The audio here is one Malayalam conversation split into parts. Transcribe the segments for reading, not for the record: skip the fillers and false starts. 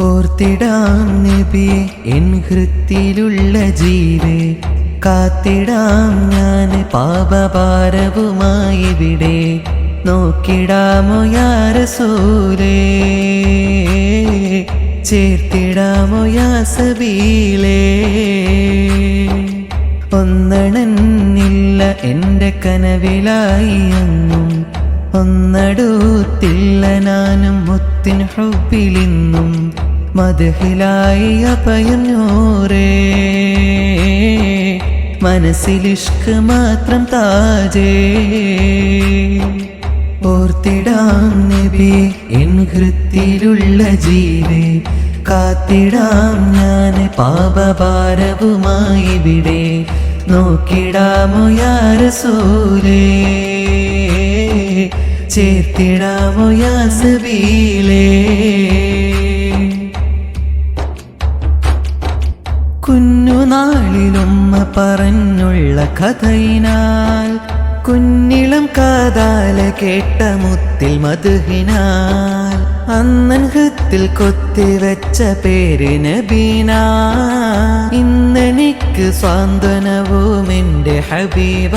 ഓർത്തിടാം നബിയെ എൻ ഹൃത്തിലുള്ള ജീവേ, കാത്തിടാം ഞാൻ പാപഭാരവുമായി ഇവിടെ. നോക്കിടാമോ യാ റസൂലേ, ചേർത്തിടാമോ യാ സബീലേ. ഒന്നണന്നില്ല എൻ്റെ കനവിലായി എന്നും, ഒന്നടുത്തില്ല നാനും മുത്തിൻ ഹുബ്ബിലിന്നും. മദ്ഹിലായി അപയഞ്ഞോരേ, മനസ്സിലിഷ്ക് മാത്രം താജേ. ഓർത്തിടാം നബിയെ എൻ ഹൃത്തിലുള്ള ജീവേ, കാത്തിടാം ഞാൻ പാപഭാരവുമായി ഇവിടെ. നോക്കിടാമോ യാ റസൂലേ, ചേർത്തിടാമോ യാ സബീലേ. കുഞ്ഞുനാളിലുമ്മ പറഞ്ഞുള്ള കഥയിനാൽ, കുഞ്ഞിളം കാതാല കേട്ട മുത്തിൽ മദ്ഹിനാൽ, അന്നൻ ഹൃത്തിൽ കൊത്തിവെച്ച പേര് നബീന. ഇന്നെനിക്ക് സ്വാന്തനവും എൻ്റെ ഹബീബ.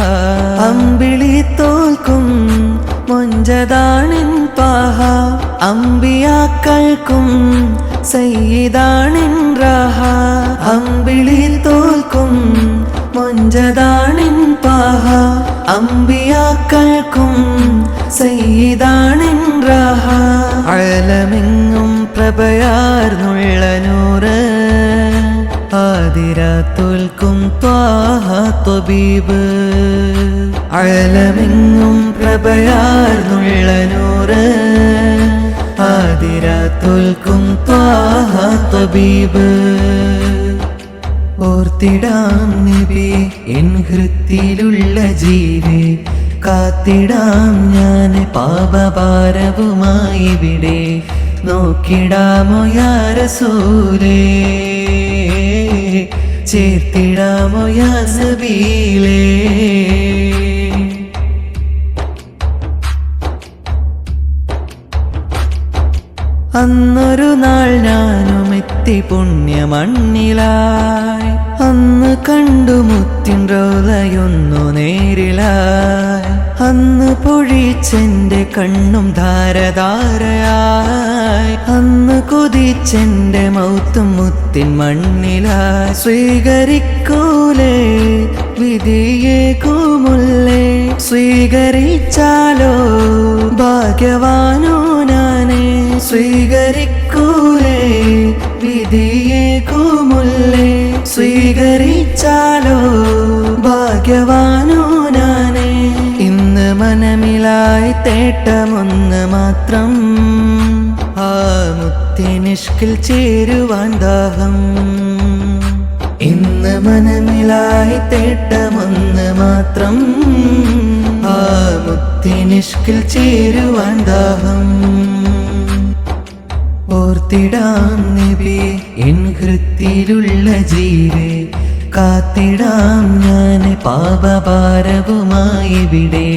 അമ്പിളി തോൽക്കും മൊഞ്ചതാണിൻ പാഹ, അമ്പിയാക്കൾക്കും സയ്യിദാണിൻ റാഹ. അമ്പിളി തോൽക്കും മൊഞ്ചതാണിൻ പാഹ, അമ്പിയാക്കൾക്കും സയ്യിദാണിൻ റാഹ. അലമെങ്ങും പ്രഭയാർന്നുള്ള നൂറ്, ആദിരാത്തോൽക്കും ത്വാഹ ത്വബീബ്. അലമെങ്ങും പ്രഭയാർന്നുള്ള നൂറ്, ആദിരാത്തോൽക്കും ത്വാഹ ത്വബീബ്. ഓർത്തിടാം നബിയെ എൻ ഹൃത്തിലുള്ള ജീവേ, കാത്തിടാം ഞാൻ പാപഭാരവുമായി ഇവിടെ. നോക്കിടാമോ യാ റസൂലേ, ചേർത്തിടാമോ യാ സബീലേ. അന്നൊരു നാൾ ഞാനും എത്തി പുണ്യമണ്ണിലായി, അന്ന് കണ്ടു മുത്തിൻ റൗളയൊന്നു നേരിലായി. അന്ന് പൊഴിച്ചെന്റെ കണ്ണും ധാരധാരയായി, അന്ന് കൊതിച്ചെന്റെ മൗത്തും മുത്തിൻ മണ്ണിലായി. സ്വീകരിക്കൂലേ വിധിയെ കൂമുല്ലേ, സ്വീകരിച്ചാലോ ഭാഗ്യവാനോ ഞാനേ. സ്വീകരിക്കൂലേ വിധിയെ കൂമുല്ലേ, സ്വീകരിച്ചാലോ ഭാഗ്യവാനോ ഞാനേ. ഇന്ന് മനമിലായി തേട്ടമൊന്ന് മാത്രം, ആ മുത്തിനിഷ്കിൽ ചേരുവാൻ ദാഹം. ഇന്ന് മനമിലായി തേട്ടമൊന്ന് മാത്രം, ആ മുത്തിനിഷ്കിൽ ചേരുവാൻ ദാഹം. ഓർത്തിടാം നബിയെ എൻ ഹൃത്തിലുള്ള ജീവേ, കാത്തിടാം ഞാൻ പാപഭാരവുമായി ഇവിടെ.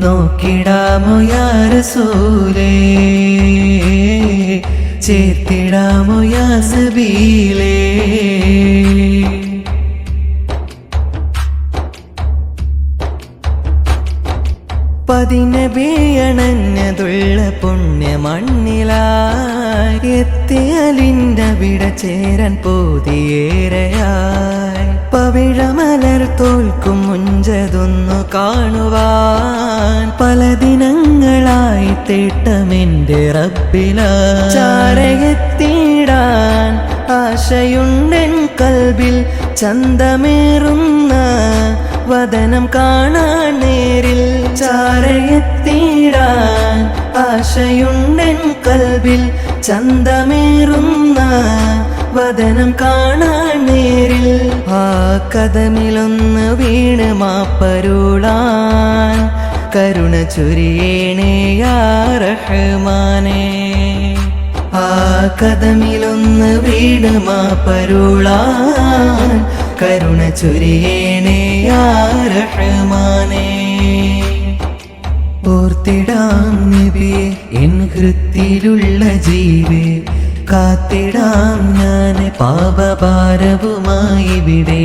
നോക്കിടാമോ യാ റസൂലേ, ചേർത്തിടാമോ യാ സബീലേ. പതിനബിയണഞ്ഞതുള്ള പുണ്യമണ്ണിലായി, എത്തിയലിൻ്റെ വിട ചേരാൻ പോതിയേറെയായി. പവിഴമലർ തോൽക്കും മുഞ്ചതൊന്നു കാണുവാൻ, പല ദിനങ്ങളായി തേട്ടമെൻ്റെ റബ്ബിലായി. ചാരയെത്തിയിടാൻ ആശയുണ്ടെൻ കൽബിൽ, ചന്തമേറുന്ന വദനം കാണാൻ നേരിൽ. ചാരയെത്തിയിടാൻ ആശയുണ്ടെൻ കൽബിൽ, ചന്തമേറുന്ന വദനം കാണാൻ നേരിൽ. ആ കദമിലൊന്ന് വീണ് മാപ്പരുളാൻ, കരുണ ചൊരിയേണേ യാ റഹ്മാനേ. ആ കദമിലൊന്ന് വീണ് മാപ്പരുളാൻ, കരുണ ചൊരിയേണേ യാ റഹ്മാനേ. ഓർത്തിടാം നബിയെ എൻ ഹൃത്തിലുള്ള ജീവേ, കാത്തിടാം ഞാൻ പാപഭാരവുമായി ഇവിടെ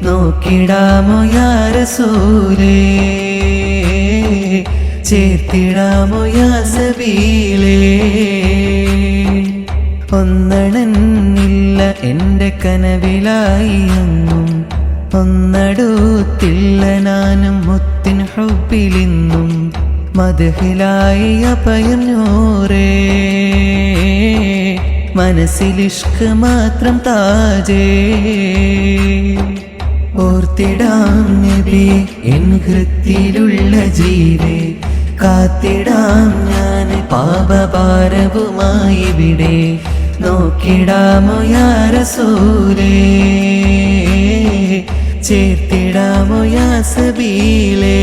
നോക്കിടാമോ യാ റസൂലേ ചേർത്തിടാമോ യാ സബീലേ ഒന്നണന്നില്ല എൻ്റെ കനവിലായി എങ്ങും ഒന്നടുത്തില്ല നാനും മുത്തിൻ ഹുബ്ബിലിന്നും മദ്ഹിലായി അപയഞ്ഞോരേ മനസ്സിലിഷ്ക് മാത്രം താജേ ഓർത്തിടാം നബി എൻ ഹൃത്തിലുള്ള ജീവേ കാത്തിടാം ഞാൻ പാപഭാരവുമായി ഇവിടെ നോക്കിടാമോ യാ റസൂലേ ചേർത്തിടാമോ യാ സബീലേ